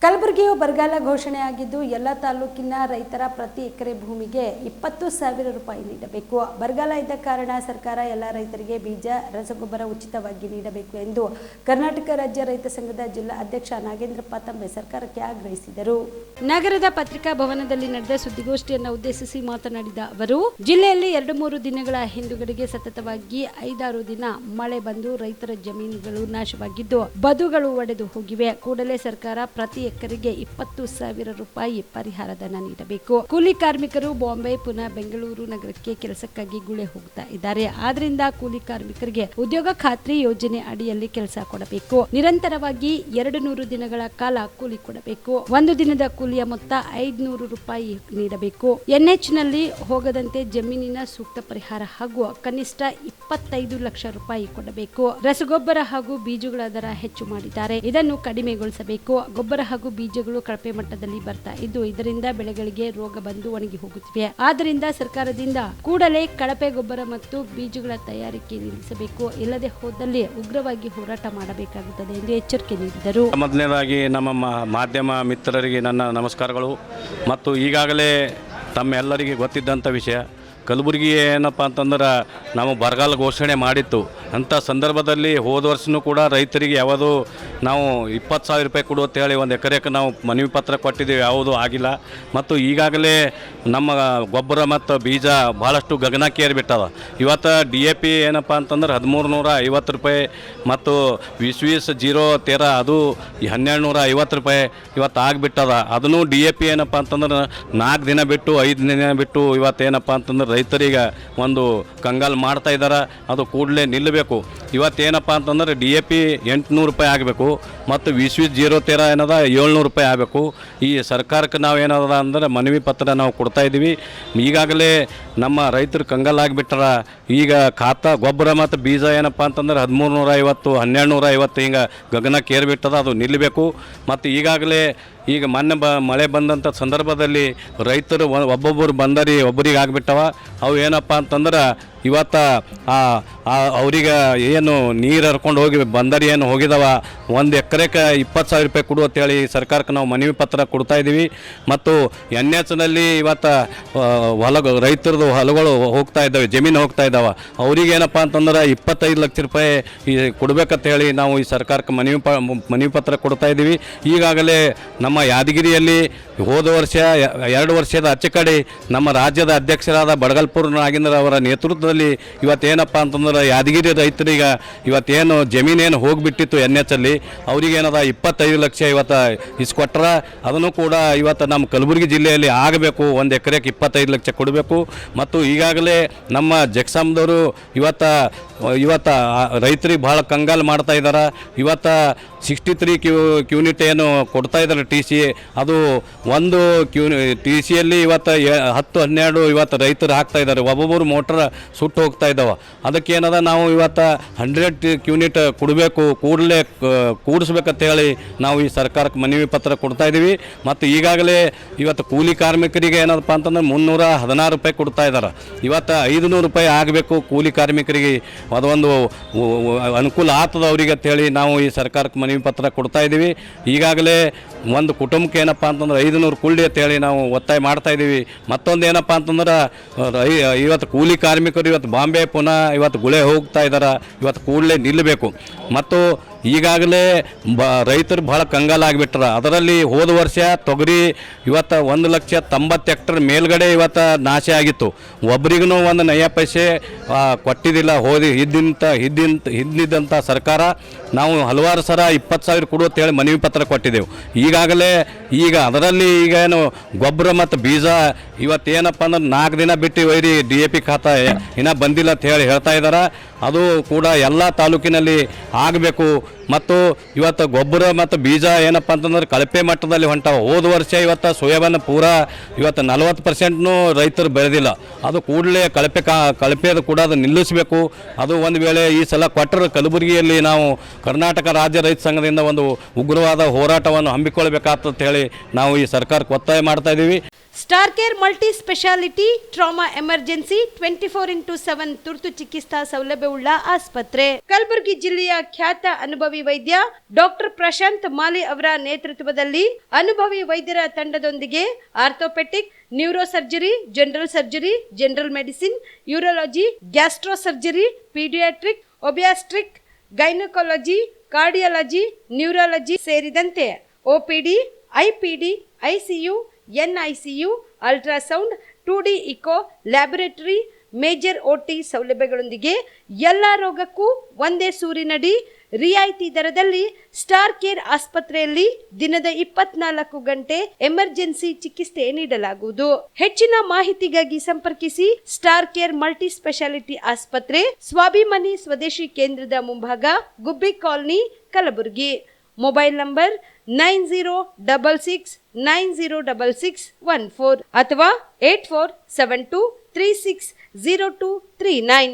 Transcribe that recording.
ಕಲಬುರಗಿಯು ಬರಗಾಲ ಘೋಷಣೆಯಾಗಿದ್ದು ಎಲ್ಲ ತಾಲೂಕಿನ ರೈತರ ಪ್ರತಿ ಎಕರೆ ಭೂಮಿಗೆ 20,000 ರೂಪಾಯಿ ನೀಡಬೇಕು. ಬರಗಾಲ ಇದ್ದ ಕಾರಣ ಸರ್ಕಾರ ಎಲ್ಲ ರೈತರಿಗೆ ಬೀಜ, ರಸಗೊಬ್ಬರ ಉಚಿತವಾಗಿ ನೀಡಬೇಕು ಎಂದು ಕರ್ನಾಟಕ ರಾಜ್ಯ ರೈತ ಸಂಘದ ಜಿಲ್ಲಾ ಅಧ್ಯಕ್ಷ ನಾಗೇಂದ್ರಪ್ಪ ತಂಬೆ ಸರ್ಕಾರಕ್ಕೆ ಆಗ್ರಹಿಸಿದರು. ನಗರದ ಪತ್ರಿಕಾ ಭವನದಲ್ಲಿ ನಡೆದ ಸುದ್ದಿಗೋಷ್ಠಿಯನ್ನು ಉದ್ದೇಶಿಸಿ ಮಾತನಾಡಿದ ಅವರು, ಜಿಲ್ಲೆಯಲ್ಲಿ 2-3 ದಿನಗಳ ಹಿಂದುಗಡೆಗೆ ಸತತವಾಗಿ 5-6 ದಿನ ಮಳೆ ಬಂದು ರೈತರ ಜಮೀನುಗಳು ನಾಶವಾಗಿದ್ದು ಬದುಗಳು ಒಡೆದು ಹೋಗಿವೆ. ಕೂಡಲೇ ಸರ್ಕಾರ ಪ್ರತಿ ಎಕರೆಗೆ 20,000 ರೂಪಾಯಿ ಪರಿಹಾರ ಧನ ನೀಡಬೇಕು. ಕೂಲಿ ಕಾರ್ಮಿಕರು ಬಾಂಬೆ, ಪುನಃ ಬೆಂಗಳೂರು ನಗರಕ್ಕೆ ಕೆಲಸಕ್ಕಾಗಿ ಗುಳೆ ಹೋಗ್ತಾ ಇದ್ದಾರೆ. ಆದ್ರಿಂದ ಕೂಲಿ ಕಾರ್ಮಿಕರಿಗೆ ಉದ್ಯೋಗ ಖಾತ್ರಿ ಯೋಜನೆ ಅಡಿಯಲ್ಲಿ ಕೆಲಸ ಕೊಡಬೇಕು. ನಿರಂತರವಾಗಿ 200 ದಿನಗಳ ಕಾಲ ಕೂಲಿ ಕೊಡಬೇಕು. ಒಂದು ದಿನದ ಕೂಲಿಯ ಮೊತ್ತ 500 ರೂಪಾಯಿ ನೀಡಬೇಕು. NH ನಲ್ಲಿ ಹೋಗದಂತೆ ಜಮೀನಿನ ಸೂಕ್ತ ಪರಿಹಾರ ಹಾಗೂ ಕನಿಷ್ಠ 25 ಲಕ್ಷ ರೂಪಾಯಿ ಕೊಡಬೇಕು. ರಸಗೊಬ್ಬರ ಹಾಗೂ ಬೀಜಗಳ ದರ ಹೆಚ್ಚು ಮಾಡಿದ್ದಾರೆ, ಇದನ್ನು ಕಡಿಮೆಗೊಳಿಸಬೇಕು. ಗೊಬ್ಬರ ಹಾಗೂ ಬೀಜಗಳು ಕಳಪೆ ಮಟ್ಟದಲ್ಲಿ ಬರ್ತಾ ಇದ್ದು ಇದರಿಂದ ಬೆಳೆಗಳಿಗೆ ರೋಗ ಬಂದು ಒಣಗಿ ಹೋಗುತ್ತಿವೆ. ಆದ್ದರಿಂದ ಸರ್ಕಾರದಿಂದ ಕೂಡಲೇ ಕಳಪೆ ಗೊಬ್ಬರ ಮತ್ತು ಬೀಜಗಳ ತಯಾರಿಕೆ ನಿಲ್ಲಿಸಬೇಕು. ಇಲ್ಲದೆ ಹೋದಲ್ಲಿ ಉಗ್ರವಾಗಿ ಹೋರಾಟ ಮಾಡಬೇಕಾಗುತ್ತದೆ ಎಂದು ಎಚ್ಚರಿಕೆ ನೀಡಿದರು. ಮೊದಲನೇದಾಗಿ ನಮ್ಮ ಮಾಧ್ಯಮ ಮಿತ್ರರಿಗೆ ನನ್ನ ನಮಸ್ಕಾರಗಳು. ಮತ್ತು ಈಗಾಗಲೇ ತಮ್ಮೆಲ್ಲರಿಗೆ ಗೊತ್ತಿದ್ದಂಥ ವಿಷಯ, ಕಲಬುರಗಿ ಏನಪ್ಪ ಅಂತಂದ್ರೆ ನಾವು ಬರಗಾಲ ಘೋಷಣೆ ಮಾಡಿತ್ತು. ಅಂಥ ಸಂದರ್ಭದಲ್ಲಿ ಹೋದ ವರ್ಷವೂ ಕೂಡ ರೈತರಿಗೆ ಯಾವುದು ನಾವು 20,000 ರೂಪಾಯಿ ಕೊಡು ಅಂತೇಳಿ ಒಂದು ಎಕರೆಗೆ ನಾವು ಮನವಿ ಪತ್ರ ಕೊಟ್ಟಿದ್ದೀವಿ, ಯಾವುದೂ ಆಗಿಲ್ಲ. ಮತ್ತು ಈಗಾಗಲೇ ನಮ್ಮ ಗೊಬ್ಬರ ಮತ್ತು ಬೀಜ ಭಾಳಷ್ಟು ಗಗನಕ್ಕೇರಿ ಬಿಟ್ಟದ. ಇವತ್ತು DAP ಏನಪ್ಪ ಅಂತಂದ್ರೆ 1350 ರೂಪಾಯಿ ಮತ್ತು 20-0-13 ಅದು 1250 ರೂಪಾಯಿ ಇವತ್ತು ಆಗಿಬಿಟ್ಟದ. ಅದನ್ನು DAP ಏನಪ್ಪ ಅಂತಂದ್ರೆ 4 ದಿನ ಬಿಟ್ಟು 5 ದಿನ ಬಿಟ್ಟು ಇವತ್ತೇನಪ್ಪ ಅಂತಂದ್ರೆ ರೈತರಿಗೆ ಒಂದು ಕಂಗಾಲು ಮಾಡ್ತಾ ಇದ್ದಾರೆ. ಅದು ಕೂಡಲೇ ನಿಲ್ಲಬೇಕು. ಇವತ್ತೇನಪ್ಪ ಅಂತಂದ್ರೆ DAP 800 ರೂಪಾಯಿ ಆಗಬೇಕು ಮತ್ತು 20-0-13 ಏನದ 700 ರೂಪಾಯಿ ಆಗಬೇಕು. ಈ ಸರ್ಕಾರಕ್ಕೆ ನಾವು ಏನದ ಅಂದ್ರೆ ಮನವಿ ಪತ್ರ ನಾವು ಕೊಡ್ತಾ ಇದ್ದೀವಿ. ಈಗಾಗಲೇ ನಮ್ಮ ರೈತರು ಕಂಗಾಲಾಗಿಬಿಟ್ಟಾರ. ಈಗ ಖಾತಾ ಗೊಬ್ಬರ ಮತ್ತು ಬೀಜ ಏನಪ್ಪ ಅಂತಂದ್ರೆ 1350, 1250 ಹಿಂಗೆ ಗಗನಕ್ಕೆ ಏರಿಬಿಟ್ಟದ. ಅದು ನಿಲ್ಲಬೇಕು. ಮತ್ತು ಈಗಾಗಲೇ ಈಗ ಮೊನ್ನೆ ಮಳೆ ಬಂದಂಥ ಸಂದರ್ಭದಲ್ಲಿ ರೈತರು ಒಬ್ಬೊಬ್ಬರು ಬಂದರಿ ಒಬ್ಬರಿಗೆ ಆಗಿಬಿಟ್ಟವ. ಅವು ಏನಪ್ಪ ಅಂತಂದ್ರೆ ಇವತ್ತು ಅವ್ರಿಗೆ ಏನು ನೀರು ಹರ್ಕೊಂಡು ಹೋಗಿ ಬಂದರಿ ಏನು ಹೋಗಿದಾವ, ಒಂದು ಎಕರೆಗೆ 20,000 ರೂಪಾಯಿ ಕೊಡು ಅಂತೇಳಿ ಸರ್ಕಾರಕ್ಕೆ ನಾವು ಮನವಿ ಪತ್ರ ಕೊಡ್ತಾ ಇದ್ದೀವಿ. ಮತ್ತು NH ನಲ್ಲಿ ಇವತ್ತು ರೈತರದ್ದು ಹೊಲಗಳು ಹೋಗ್ತಾ ಇದ್ದಾವೆ, ಜಮೀನು ಹೋಗ್ತಾ ಇದ್ದಾವೆ. ಅವ್ರಿಗೆ ಏನಪ್ಪ ಅಂತಂದ್ರೆ 25 ಲಕ್ಷ ರೂಪಾಯಿ ಕೊಡಬೇಕಂತ ಹೇಳಿ ನಾವು ಈ ಸರ್ಕಾರಕ್ಕೆ ಮನವಿ ಪತ್ರ ಕೊಡ್ತಾ ಇದ್ದೀವಿ. ಈಗಾಗಲೇ ನಮ್ಮ ಯಾದಗಿರಿಯಲ್ಲಿ ಹೋದ ವರ್ಷ 2 ವರ್ಷದ ಆಚೆ ಕಡೆ ನಮ್ಮ ರಾಜ್ಯದ ಅಧ್ಯಕ್ಷರಾದ ಬಡಗಲ್ಪುರ ನಾಗೇಂದ್ರ ಅವರ ನೇತೃತ್ವದಲ್ಲಿ ಇವತ್ತೇನಪ್ಪ ಅಂತಂದ್ರೆ ಯಾದಗಿರಿ ರೈತರಿಗೆ ಇವತ್ತೇನು ಜಮೀನೇನು ಹೋಗಿಬಿಟ್ಟಿತ್ತು NH ಅಲ್ಲಿ ಅವ್ರಿಗೇನದ 25 ಲಕ್ಷ ಇವತ್ತು ಇಸ್ಕೊಟ್ರ. ಅದನ್ನು ಕೂಡ ಇವತ್ತು ನಮ್ಮ ಕಲಬುರಗಿ ಜಿಲ್ಲೆಯಲ್ಲಿ ಆಗಬೇಕು. ಒಂದು ಎಕರೆಗೆ 25 ಲಕ್ಷ ಕೊಡಬೇಕು. ಮತ್ತು ಈಗಾಗಲೇ ನಮ್ಮ ಜಕ್ಸಾಮ್ದವರು ಇವತ್ತು ರೈತರಿಗೆ ಭಾಳ ಕಂಗಾಲು ಮಾಡ್ತಾ ಇದ್ದಾರೆ. ಇವತ್ತು 63 ಕ್ಯೂನಿಟ್ ಏನು ಕೊಡ್ತಾ ಇದ್ದಾರೆ TC, ಅದು ಒಂದು TCಯಲ್ಲಿ ಇವತ್ತು 10-12 ಇವತ್ತು ರೈತರು ಹಾಕ್ತಾ ಇದ್ದಾರೆ. ಒಬ್ಬೊಬ್ಬರು ಮೋಟ್ರ್ ಸುಟ್ಟು ಹೋಗ್ತಾ ಇದ್ದಾವೆ. ಅದಕ್ಕೇನದ ನಾವು ಇವತ್ತು 100 ಕ್ಯೂನಿಟ್ ಕೊಡಬೇಕು, ಕೂಡಲೇ ಕೂಡಿಸ್ಬೇಕಂತ ಹೇಳಿ ನಾವು ಈ ಸರ್ಕಾರಕ್ಕೆ ಮನವಿ ಪತ್ರ ಕೊಡ್ತಾ ಇದ್ದೀವಿ. ಮತ್ತು ಈಗಾಗಲೇ ಇವತ್ತು ಕೂಲಿ ಕಾರ್ಮಿಕರಿಗೆ ಏನಪ್ಪ ಅಂತಂದ್ರೆ 316 ರೂಪಾಯಿ ಕೊಡ್ತಾ ಇದ್ದಾರೆ. ಇವತ್ತು 500 ರೂಪಾಯಿ ಆಗಬೇಕು ಕೂಲಿ ಕಾರ್ಮಿಕರಿಗೆ. ಅದೊಂದು ಅನುಕೂಲ ಆಗ್ತದ ಅವರಿಗೆ ಅಂತೇಳಿ ನಾವು ಈ ಸರ್ಕಾರಕ್ಕೆ ಮನವಿ ಪತ್ರ ಕೊಡ್ತಾ ಇದ್ದೀವಿ. ಈಗಾಗಲೇ ಒಂದು ಕುಟುಂಬಕ್ಕೆ ಏನಪ್ಪ ಅಂತಂದ್ರೆ 500 ಕೂಲಿ ಅಂತೇಳಿ ನಾವು ಒತ್ತಾಯ ಮಾಡ್ತಾ ಇದ್ದೀವಿ. ಮತ್ತೊಂದು ಏನಪ್ಪ ಅಂತಂದ್ರೆ ಇವತ್ತು ಕೂಲಿ ಕಾರ್ಮಿಕರು ಇವತ್ತು ಬಾಂಬೆ, ಪುನಃ ಇವತ್ತು ಗುಳೆ ಹೋಗ್ತಾ ಇದ್ದಾರೆ. ಇವತ್ತು ಕೂಡಲೇ ನಿಲ್ಲಬೇಕು. ಮತ್ತು ಈಗಾಗಲೇ ರೈತರು ಭಾಳ ಕಂಗಾಲಾಗಿಬಿಟ್ರ. ಅದರಲ್ಲಿ ಹೋದ ವರ್ಷ ತೊಗರಿ ಇವತ್ತು 1,90,000 ಹೆಕ್ಟರ್ ಮೇಲ್ಗಡೆ ಇವತ್ತು ನಾಶ ಆಗಿತ್ತು. ಒಬ್ರಿಗೂ ಒಂದು ನಯ ಪೈಸೆ ಕೊಟ್ಟಿದ್ದಿಲ್ಲ. ಹಿಂದಿದ್ದಂಥ ಸರ್ಕಾರ ನಾವು ಹಲವಾರು ಸಲ 20,000 ಕೊಡು ಅಂತೇಳಿ ಮನವಿ ಪತ್ರ ಕೊಟ್ಟಿದ್ದೆವು. ಈಗಾಗಲೇ ಅದರಲ್ಲಿ ಈಗ ಏನು ಗೊಬ್ಬರ ಮತ್ತು ಬೀಜ ಇವತ್ತೇನಪ್ಪ ಅಂದ್ರೆ 4 ದಿನ ಬಿಟ್ಟು ಒಯ್ರಿ DAP ಖಾತಾ ಇನ್ನೂ ಬಂದಿಲ್ಲ ಅಂತ ಹೇಳಿ ಹೇಳ್ತಾ ಇದ್ದಾರೆ. ಅದು ಕೂಡ ಎಲ್ಲ ತಾಲೂಕಿನಲ್ಲಿ ಆಗಬೇಕು. ಮತ್ತು ಇವತ್ತು ಗೊಬ್ಬರ ಮತ್ತು ಬೀಜ ಏನಪ್ಪ ಅಂತಂದ್ರೆ ಕಳಪೆ ಮಟ್ಟದಲ್ಲಿ ಹೊಂಟಾವ. ಹೋದ ವರ್ಷ ಇವತ್ತು ಸೋಯಾಬೀನ್ ಪೂರಾ ಇವತ್ತು 40% ರೈತರು ಬೆಳೆದಿಲ್ಲ. ಅದು ಕೂಡಲೇ ಕಳಪೆದು ಕೂಡ ಅದು ನಿಲ್ಲಿಸಬೇಕು. ಅದು ಒಂದು ವೇಳೆ ಈ ಸಲ ಕೊಟ್ಟರೆ ಕಲಬುರಗಿಯಲ್ಲಿ ನಾವು ಕರ್ನಾಟಕ ರಾಜ್ಯ ರೈತ ಸಂಘದಿಂದ ಒಂದು ಉಗ್ರವಾದ ಹೋರಾಟವನ್ನು ಹಮ್ಮಿಕೊಳ್ಬೇಕಾಗ್ತದೆ ಹೇಳಿ ನಾವು ಈ ಸರ್ಕಾರಕ್ಕೆ ಒತ್ತಾಯ ಮಾಡ್ತಾ ಇದ್ದೀವಿ. Star care multi speciality trauma emergency 24x7 ತುರ್ತು ಚಿಕಿತ್ಸಾ ಸೌಲಭ್ಯವುಳ್ಳ ಆಸ್ಪತ್ರೆ. ಕಲಬುರಗಿ ಜಿಲ್ಲೆಯ ಖ್ಯಾತ ಅನುಭವಿ ವೈದ್ಯ ಡಾಕ್ಟರ್ ಪ್ರಶಾಂತ್ ಮಾಲಿ ಅವರ ನೇತೃತ್ವದಲ್ಲಿ ಅನುಭವಿ ವೈದ್ಯರ ತಂಡದೊಂದಿಗೆ orthopaedic, neuro surgery, general medicine, urology, gastro surgery, paediatric, obstetric, gynaecology, cardiology, neurology ಸೇರಿದಂತೆ OPD, IPD, ICU, NICU, ultrasound, 2D echo, laboratory, major OT ಸೌಲಭ್ಯಗಳೊಂದಿಗೆ ಎಲ್ಲ ರೋಗಕ್ಕೂ ಒಂದೇ ಸೂರಿನಡಿ ರಿಯಾಯಿತಿ ದರದಲ್ಲಿ ಸ್ಟಾರ್ ಕೇರ್ ಆಸ್ಪತ್ರೆಯಲ್ಲಿ ದಿನದ 24 ಗಂಟೆ ಎಮರ್ಜೆನ್ಸಿ ಚಿಕಿತ್ಸೆ ನೀಡಲಾಗುವುದು. ಹೆಚ್ಚಿನ ಮಾಹಿತಿಗಾಗಿ ಸಂಪರ್ಕಿಸಿ ಸ್ಟಾರ್ ಕೇರ್ ಮಲ್ಟಿ ಸ್ಪೆಷಾಲಿಟಿ ಆಸ್ಪತ್ರೆ, ಸ್ವಾಭಿಮಾನಿ ಸ್ವದೇಶಿ ಕೇಂದ್ರದ ಮುಂಭಾಗ, ಗುಬ್ಬಿ ಕಾಲನಿ, ಕಲಬುರಗಿ. ಮೊಬೈಲ್ ನಂಬರ್ 9066906614 ಅಥವಾ 8472360239.